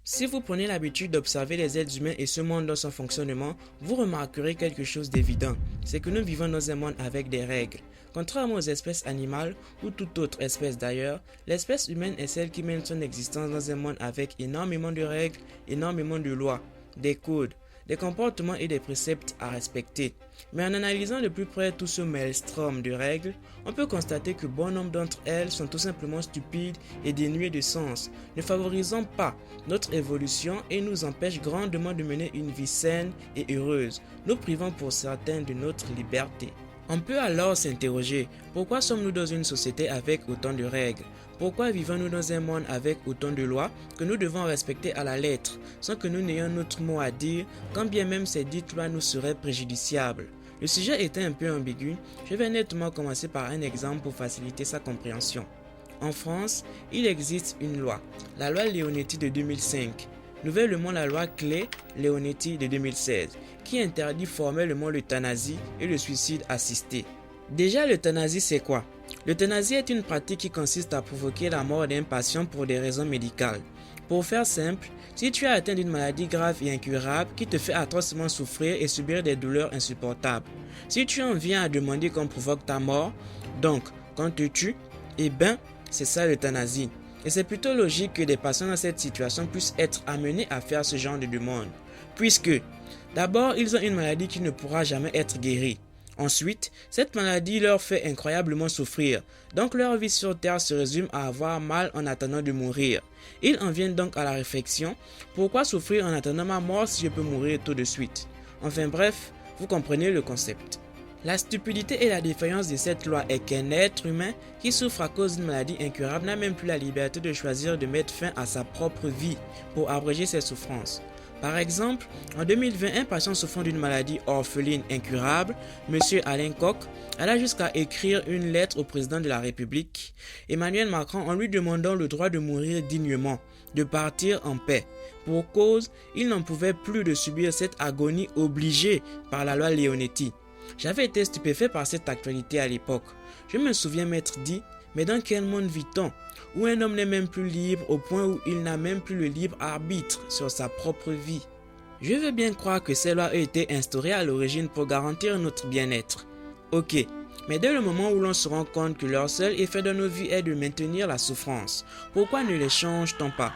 Si vous prenez l'habitude d'observer les êtres humains et ce monde dans son fonctionnement, vous remarquerez quelque chose d'évident, c'est que nous vivons dans un monde avec des règles. Contrairement aux espèces animales, ou toute autre espèce d'ailleurs, l'espèce humaine est celle qui mène son existence dans un monde avec énormément de règles, énormément de lois, des codes, des comportements et des préceptes à respecter. Mais en analysant de plus près tout ce maelstrom de règles, on peut constater que bon nombre d'entre elles sont tout simplement stupides et dénuées de sens, ne favorisant pas notre évolution et nous empêchent grandement de mener une vie saine et heureuse, nous privant pour certains de notre liberté. On peut alors s'interroger, pourquoi sommes-nous dans une société avec autant de règles? Pourquoi vivons-nous dans un monde avec autant de lois que nous devons respecter à la lettre, sans que nous n'ayons notre mot à dire, quand bien même ces dites lois nous seraient préjudiciables? Le sujet étant un peu ambigu, je vais nettement commencer par un exemple pour faciliter sa compréhension. En France, il existe une loi, la loi Leonetti de 2005, nouvellement la loi Clay-Leonetti de 2016, qui interdit formellement l'euthanasie et le suicide assisté. Déjà, l'euthanasie, c'est quoi? L'euthanasie est une pratique qui consiste à provoquer la mort d'un patient pour des raisons médicales. Pour faire simple, si tu es atteint d'une maladie grave et incurable qui te fait atrocement souffrir et subir des douleurs insupportables, si tu en viens à demander qu'on provoque ta mort, donc qu'on te tue, eh ben, c'est ça l'euthanasie. Et c'est plutôt logique que des patients dans cette situation puissent être amenés à faire ce genre de demande, puisque d'abord, ils ont une maladie qui ne pourra jamais être guérie. Ensuite, cette maladie leur fait incroyablement souffrir, donc leur vie sur Terre se résume à avoir mal en attendant de mourir. Ils en viennent donc à la réflexion, pourquoi souffrir en attendant ma mort si je peux mourir tout de suite? Enfin bref, vous comprenez le concept. La stupidité et la défaillance de cette loi est qu'un être humain qui souffre à cause d'une maladie incurable n'a même plus la liberté de choisir de mettre fin à sa propre vie pour abréger ses souffrances. Par exemple, en 2020, un patient souffrant d'une maladie orpheline incurable, M. Alain Koch, alla jusqu'à écrire une lettre au président de la République, Emmanuel Macron, en lui demandant le droit de mourir dignement, de partir en paix. Pour cause, il n'en pouvait plus de subir cette agonie obligée par la loi Leonetti. J'avais été stupéfait par cette actualité à l'époque. Je me souviens m'être dit, mais dans quel monde vit-on, où un homme n'est même plus libre au point où il n'a même plus le libre arbitre sur sa propre vie? Je veux bien croire que ces lois ont été instaurées à l'origine pour garantir notre bien-être. Ok, mais dès le moment où l'on se rend compte que leur seul effet dans nos vies est de maintenir la souffrance, pourquoi ne les change-t-on pas?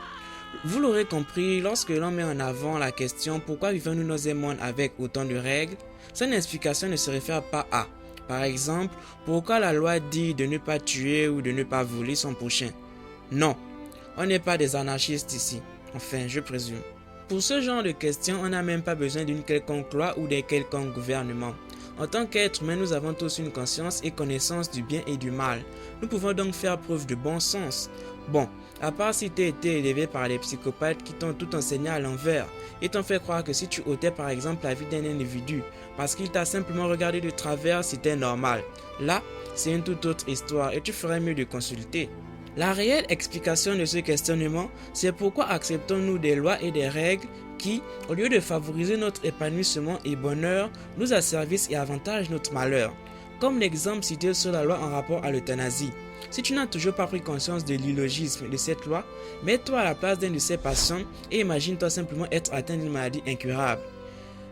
Vous l'aurez compris, lorsque l'on met en avant la question pourquoi vivons-nous dans un monde avec autant de règles, son explication ne se réfère pas à, par exemple, pourquoi la loi dit de ne pas tuer ou de ne pas voler son prochain. Non, on n'est pas des anarchistes ici, enfin je présume. Pour ce genre de questions, on n'a même pas besoin d'une quelconque loi ou d'un quelconque gouvernement. En tant qu'êtres humains, nous avons tous une conscience et connaissance du bien et du mal. Nous pouvons donc faire preuve de bon sens. Bon, à part si tu as été élevé par des psychopathes qui t'ont tout enseigné à l'envers et t'ont fait croire que si tu ôtais par exemple la vie d'un individu parce qu'il t'a simplement regardé de travers, c'était normal. Là, c'est une toute autre histoire et tu ferais mieux de consulter. La réelle explication de ce questionnement, c'est pourquoi acceptons-nous des lois et des règles qui, au lieu de favoriser notre épanouissement et bonheur, nous asservissent et avantagent notre malheur. Comme l'exemple cité sur la loi en rapport à l'euthanasie. Si tu n'as toujours pas pris conscience de l'illogisme de cette loi, mets-toi à la place d'un de ces patients et imagine-toi simplement être atteint d'une maladie incurable.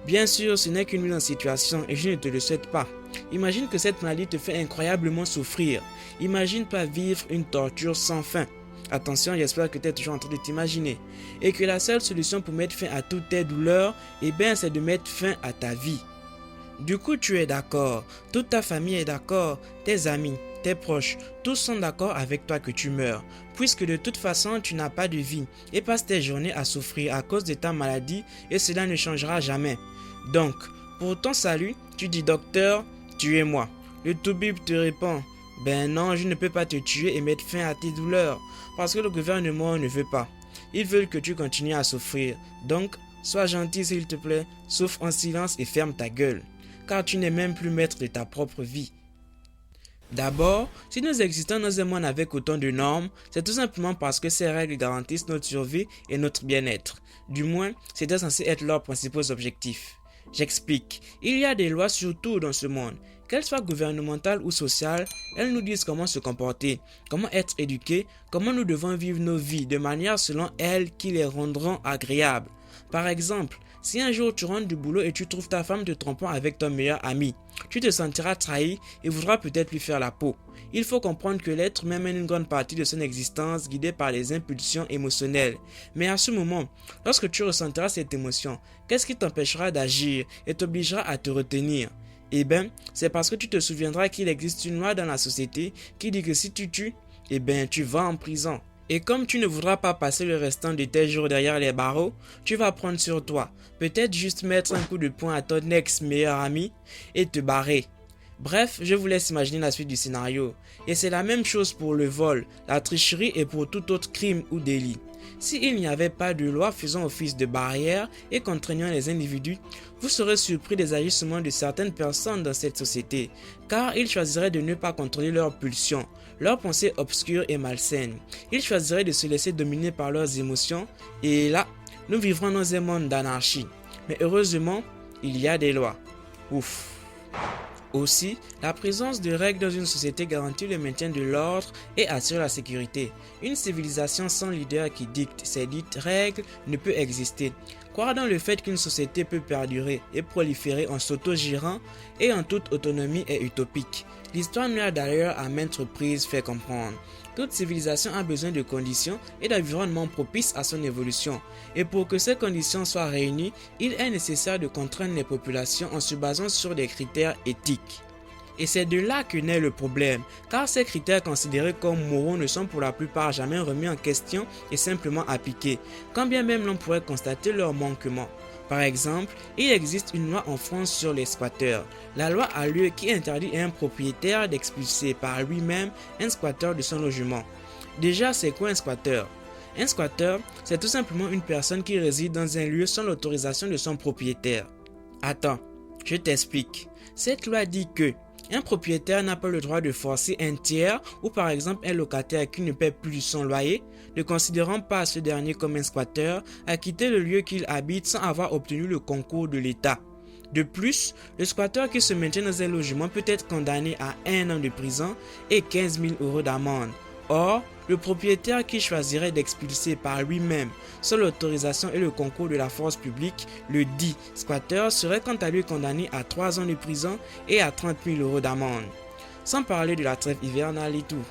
Bien sûr, ce n'est qu'une mise en situation et je ne te le souhaite pas. Imagine que cette maladie te fait incroyablement souffrir. Imagine-toi vivre une torture sans fin. Attention, j'espère que tu es toujours en train de t'imaginer. Et que la seule solution pour mettre fin à toutes tes douleurs, c'est de mettre fin à ta vie. Du coup, tu es d'accord, toute ta famille est d'accord, tes amis, tes proches, tous sont d'accord avec toi que tu meurs, puisque de toute façon, tu n'as pas de vie et passes tes journées à souffrir à cause de ta maladie et cela ne changera jamais. Donc, pour ton salut, tu dis docteur, tuez-moi. Le toubib te répond, ben non, je ne peux pas te tuer et mettre fin à tes douleurs, parce que le gouvernement ne veut pas. Ils veulent que tu continues à souffrir, donc sois gentil s'il te plaît, souffre en silence et ferme ta gueule, car tu n'es même plus maître de ta propre vie. D'abord, si nous existons dans un monde avec autant de normes, c'est tout simplement parce que ces règles garantissent notre survie et notre bien-être. Du moins, c'était censé être leurs principaux objectifs. J'explique. Il y a des lois sur tout dans ce monde. qu'elles soient gouvernementales ou sociales, elles nous disent comment se comporter, comment être éduqués, comment nous devons vivre nos vies de manière selon elles qui les rendront agréables. Par exemple, si un jour tu rentres du boulot et tu trouves ta femme te trompant avec ton meilleur ami, tu te sentiras trahi et voudras peut-être lui faire la peau. Il faut comprendre que l'être humain mène une grande partie de son existence guidé par les impulsions émotionnelles. Mais à ce moment, lorsque tu ressentiras cette émotion, qu'est-ce qui t'empêchera d'agir et t'obligera à te retenir? Eh bien, c'est parce que tu te souviendras qu'il existe une loi dans la société qui dit que si tu tues, eh bien, tu vas en prison. Et comme tu ne voudras pas passer le restant de tes jours derrière les barreaux, tu vas prendre sur toi, peut-être juste mettre un coup de poing à ton ex-meilleur ami et te barrer. Bref, je vous laisse imaginer la suite du scénario. Et c'est la même chose pour le vol, la tricherie et pour tout autre crime ou délit. S'il n'y avait pas de loi faisant office de barrière et contraignant les individus, vous serez surpris des agissements de certaines personnes dans cette société, car ils choisiraient de ne pas contrôler leurs pulsions, leurs pensées obscures et malsaines. Ils choisiraient de se laisser dominer par leurs émotions, et là, nous vivrons dans un monde d'anarchie. Mais heureusement, il y a des lois. Ouf. Aussi, la présence de règles dans une société garantit le maintien de l'ordre et assure la sécurité. Une civilisation sans leader qui dicte ces dites règles ne peut exister. Croire dans le fait qu'une société peut perdurer et proliférer en s'autogérant et en toute autonomie est utopique. L'histoire nous a d'ailleurs à maintes reprises fait comprendre. Toute civilisation a besoin de conditions et d'environnements propices à son évolution. Et pour que ces conditions soient réunies, il est nécessaire de contraindre les populations en se basant sur des critères éthiques. Et c'est de là que naît le problème, car ces critères considérés comme moraux ne sont pour la plupart jamais remis en question et simplement appliqués, quand bien même l'on pourrait constater leur manquement. Par exemple, il existe une loi en France sur les squatteurs. La loi a lieu qui interdit à un propriétaire d'expulser par lui-même un squatteur de son logement. Déjà, c'est quoi un squatteur? Un squatteur, c'est tout simplement une personne qui réside dans un lieu sans l'autorisation de son propriétaire. Attends, je t'explique. Cette loi dit que un propriétaire n'a pas le droit de forcer un tiers ou par exemple un locataire qui ne paie plus son loyer, ne considérant pas ce dernier comme un squatteur, à quitter le lieu qu'il habite sans avoir obtenu le concours de l'État. De plus, le squatteur qui se maintient dans un logement peut être condamné à 1 an de prison et 15 000 € d'amende. Or, le propriétaire qui choisirait d'expulser par lui-même sans l'autorisation et le concours de la force publique, le dit squatteur serait quant à lui condamné à 3 ans de prison et à 30 000 € d'amende. Sans parler de la trêve hivernale et tout.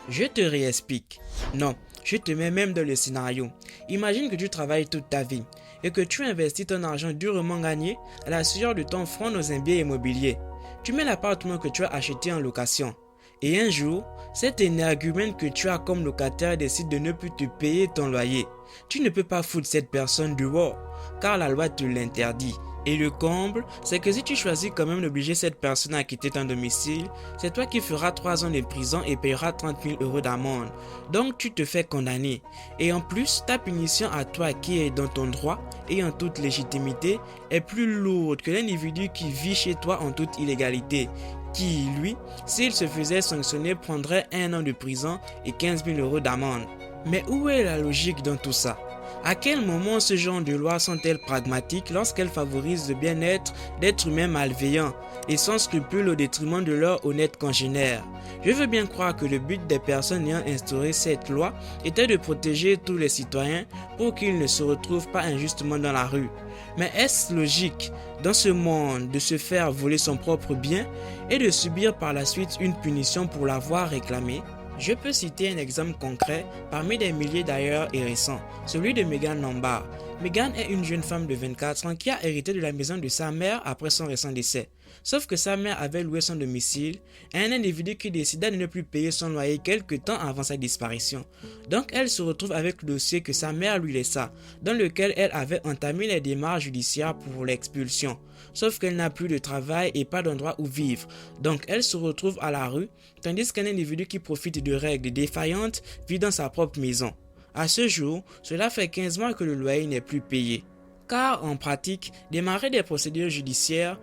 Je te réexplique. Non, je te mets même dans le scénario. Imagine que tu travailles toute ta vie et que tu investis ton argent durement gagné à la sueur de ton front dans un bien immobilier. Tu mets l'appartement que tu as acheté en location. Et un jour, cet énergumène que tu as comme locataire décide de ne plus te payer ton loyer. Tu ne peux pas foutre cette personne dehors, car la loi te l'interdit. Et le comble, c'est que si tu choisis quand même d'obliger cette personne à quitter ton domicile, c'est toi qui feras 3 ans de prison et payeras 30 000 € d'amende. Donc tu te fais condamner. Et en plus, ta punition à toi qui est dans ton droit et en toute légitimité est plus lourde que l'individu qui vit chez toi en toute illégalité, qui, lui, s'il se faisait sanctionner, prendrait 1 an de prison et 15 000 € d'amende. Mais où est la logique dans tout ça? À quel moment ce genre de lois sont-elles pragmatiques lorsqu'elles favorisent le bien-être d'êtres humains malveillants et sans scrupules au détriment de leurs honnêtes congénères? Je veux bien croire que le but des personnes ayant instauré cette loi était de protéger tous les citoyens pour qu'ils ne se retrouvent pas injustement dans la rue. Mais est-ce logique dans ce monde de se faire voler son propre bien et de subir par la suite une punition pour l'avoir réclamé? Je peux citer un exemple concret parmi des milliers d'ailleurs et récents, celui de Megan Lombard. Megan est une jeune femme de 24 ans qui a hérité de la maison de sa mère après son récent décès. Sauf que sa mère avait loué son domicile à un individu qui décida de ne plus payer son loyer quelque temps avant sa disparition. Donc elle se retrouve avec le dossier que sa mère lui laissa, dans lequel elle avait entamé les démarches judiciaires pour l'expulsion. Sauf qu'elle n'a plus de travail et pas d'endroit où vivre. Donc elle se retrouve à la rue, tandis qu'un individu qui profite de règles défaillantes vit dans sa propre maison. À ce jour, cela fait 15 mois que le loyer n'est plus payé. Car en pratique, démarrer des procédures judiciaires,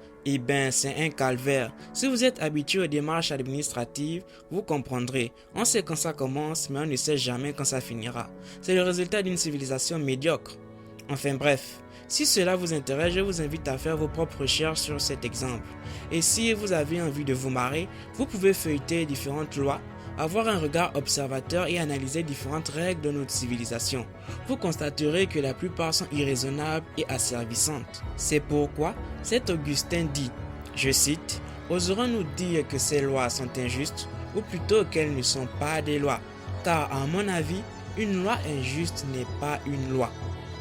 c'est un calvaire. Si vous êtes habitué aux démarches administratives, vous comprendrez. On sait quand ça commence, mais on ne sait jamais quand ça finira. C'est le résultat d'une civilisation médiocre. Enfin bref, Si cela vous intéresse, je vous invite à faire vos propres recherches sur cet exemple. Et si vous avez envie de vous marrer, vous pouvez feuilleter différentes lois, avoir un regard observateur et analyser différentes règles de notre civilisation. Vous constaterez que la plupart sont irraisonnables et asservissantes. C'est pourquoi cet Augustin dit, je cite, « Oserons-nous dire que ces lois sont injustes, ou plutôt qu'elles ne sont pas des lois, car à mon avis, une loi injuste n'est pas une loi.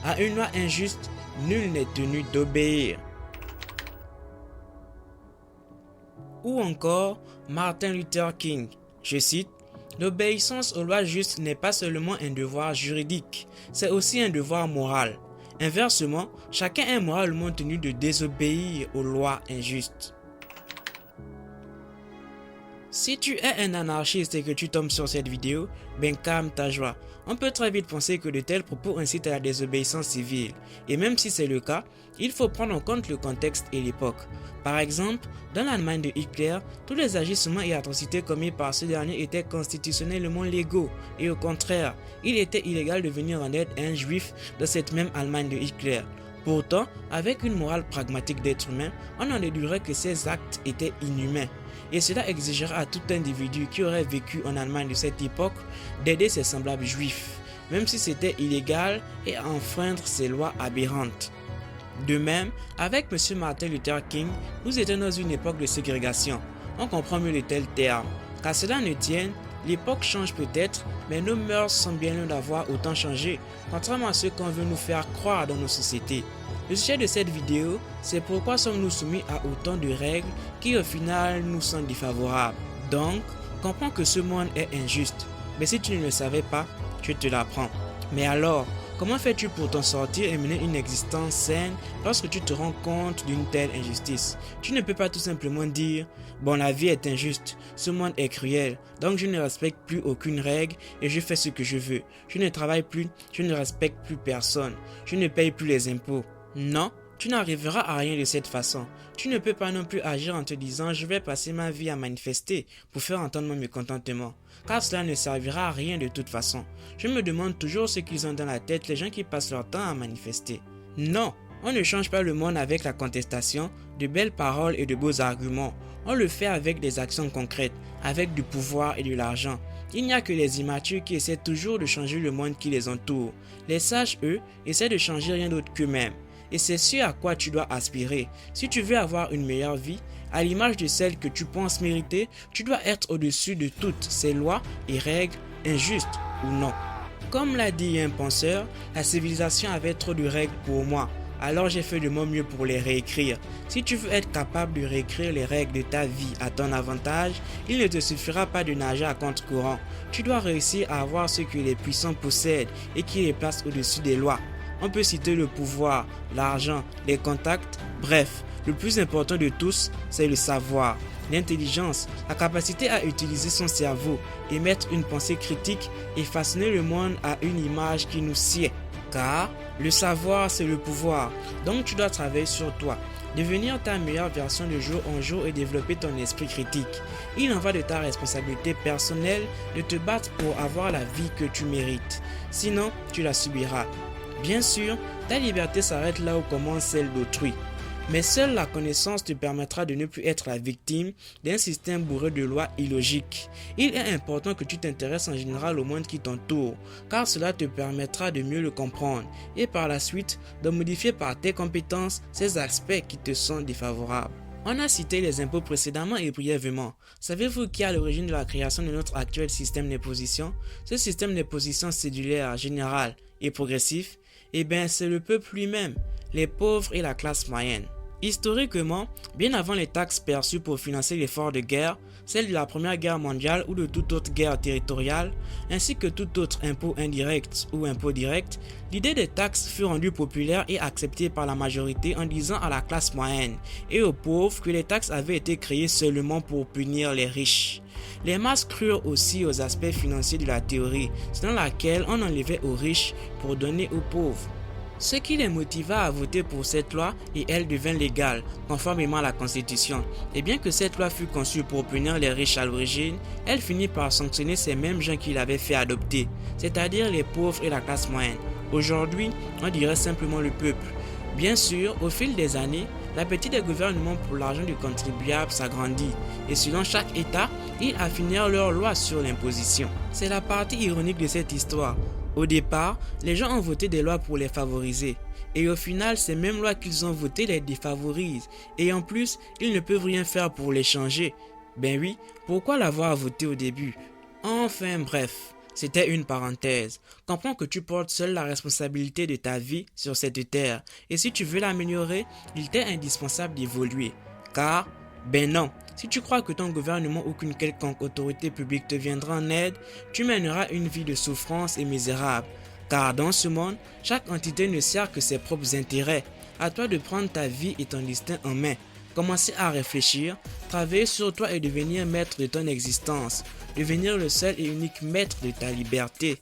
À une loi injuste, nul n'est tenu d'obéir. » Ou encore Martin Luther King, je cite, « L'obéissance aux lois justes n'est pas seulement un devoir juridique, c'est aussi un devoir moral. Inversement, chacun est moralement tenu de désobéir aux lois injustes. » Si tu es un anarchiste et que tu tombes sur cette vidéo, ben calme ta joie. On peut très vite penser que de tels propos incitent à la désobéissance civile. Et même si c'est le cas, il faut prendre en compte le contexte et l'époque. Par exemple, dans l'Allemagne de Hitler, tous les agissements et atrocités commis par ce dernier étaient constitutionnellement légaux. Et au contraire, il était illégal de venir en aide à un juif de cette même Allemagne de Hitler. Pourtant, avec une morale pragmatique d'être humain, on en déduirait que ces actes étaient inhumains. Et cela exigerait à tout individu qui aurait vécu en Allemagne de cette époque d'aider ses semblables juifs, même si c'était illégal et à enfreindre ces lois aberrantes. De même, avec M. Martin Luther King, nous étions dans une époque de ségrégation. On comprend mieux de tels termes. Qu'à cela ne tienne, l'époque change peut-être, mais nos mœurs sont bien loin d'avoir autant changé, contrairement à ce qu'on veut nous faire croire dans nos sociétés. Le sujet de cette vidéo, c'est pourquoi sommes-nous soumis à autant de règles qui au final nous sont défavorables. Donc, comprends que ce monde est injuste. Mais si tu ne le savais pas, je te l'apprends. Mais alors, comment fais-tu pour t'en sortir et mener une existence saine lorsque tu te rends compte d'une telle injustice? Tu ne peux pas tout simplement dire « Bon, la vie est injuste, ce monde est cruel, donc je ne respecte plus aucune règle et je fais ce que je veux. Je ne travaille plus, je ne respecte plus personne, je ne paye plus les impôts. » Non, tu n'arriveras à rien de cette façon. Tu ne peux pas non plus agir en te disant « Je vais passer ma vie à manifester pour faire entendre mon mécontentement. » Car cela ne servira à rien de toute façon. Je me demande toujours ce qu'ils ont dans la tête les gens qui passent leur temps à manifester. Non, on ne change pas le monde avec la contestation, de belles paroles et de beaux arguments. On le fait avec des actions concrètes, avec du pouvoir et de l'argent. Il n'y a que les immatures qui essaient toujours de changer le monde qui les entoure. Les sages, eux, essaient de changer rien d'autre qu'eux-mêmes. Et c'est ce à quoi tu dois aspirer. Si tu veux avoir une meilleure vie, à l'image de celle que tu penses mériter, tu dois être au-dessus de toutes ces lois et règles, injustes ou non. Comme l'a dit un penseur, la civilisation avait trop de règles pour moi. Alors j'ai fait de mon mieux pour les réécrire. Si tu veux être capable de réécrire les règles de ta vie à ton avantage, il ne te suffira pas de nager à contre-courant. Tu dois réussir à avoir ce que les puissants possèdent et qui les place au-dessus des lois. On peut citer le pouvoir, l'argent, les contacts, bref, le plus important de tous, c'est le savoir, l'intelligence, la capacité à utiliser son cerveau, émettre une pensée critique et façonner le monde à une image qui nous sied. Car le savoir, c'est le pouvoir, donc tu dois travailler sur toi, devenir ta meilleure version de jour en jour et développer ton esprit critique. Il en va de ta responsabilité personnelle de te battre pour avoir la vie que tu mérites, sinon tu la subiras. Bien sûr, ta liberté s'arrête là où commence celle d'autrui. Mais seule la connaissance te permettra de ne plus être la victime d'un système bourré de lois illogiques. Il est important que tu t'intéresses en général au monde qui t'entoure, car cela te permettra de mieux le comprendre et par la suite de modifier par tes compétences ces aspects qui te sont défavorables. On a cité les impôts précédemment et brièvement. Savez-vous qui est à l'origine de la création de notre actuel système d'imposition? Ce système d'imposition cédulaire, général et progressif, eh bien c'est le peuple lui-même, les pauvres et la classe moyenne. Historiquement, bien avant les taxes perçues pour financer l'effort de guerre, celle de la Première Guerre mondiale ou de toute autre guerre territoriale, ainsi que tout autre impôt indirect ou impôt direct, l'idée des taxes fut rendue populaire et acceptée par la majorité en disant à la classe moyenne et aux pauvres que les taxes avaient été créées seulement pour punir les riches. Les masses crurent aussi aux aspects financiers de la théorie, selon laquelle on enlevait aux riches pour donner aux pauvres. Ce qui les motiva à voter pour cette loi et elle devint légale, conformément à la Constitution. Et bien que cette loi fût conçue pour punir les riches à l'origine, elle finit par sanctionner ces mêmes gens qui l'avaient fait adopter, c'est-à-dire les pauvres et la classe moyenne. Aujourd'hui, on dirait simplement le peuple. Bien sûr, au fil des années, l'appétit des gouvernements pour l'argent du contribuable s'agrandit et selon chaque État, ils affinèrent leurs lois sur l'imposition. C'est la partie ironique de cette histoire. Au départ, les gens ont voté des lois pour les favoriser. Et au final, ces mêmes lois qu'ils ont votées les défavorisent. Et en plus, ils ne peuvent rien faire pour les changer. Ben oui, pourquoi l'avoir voté au début? Enfin bref. C'était une parenthèse. Comprends que tu portes seul la responsabilité de ta vie sur cette terre. Et si tu veux l'améliorer, il t'est indispensable d'évoluer. Car, ben non, si tu crois que ton gouvernement ou qu'une quelconque autorité publique te viendra en aide, tu mèneras une vie de souffrance et misérable. Car dans ce monde, chaque entité ne sert que ses propres intérêts. À toi de prendre ta vie et ton destin en main. Commencer à réfléchir, travailler sur toi et devenir maître de ton existence. Devenir le seul et unique maître de ta liberté.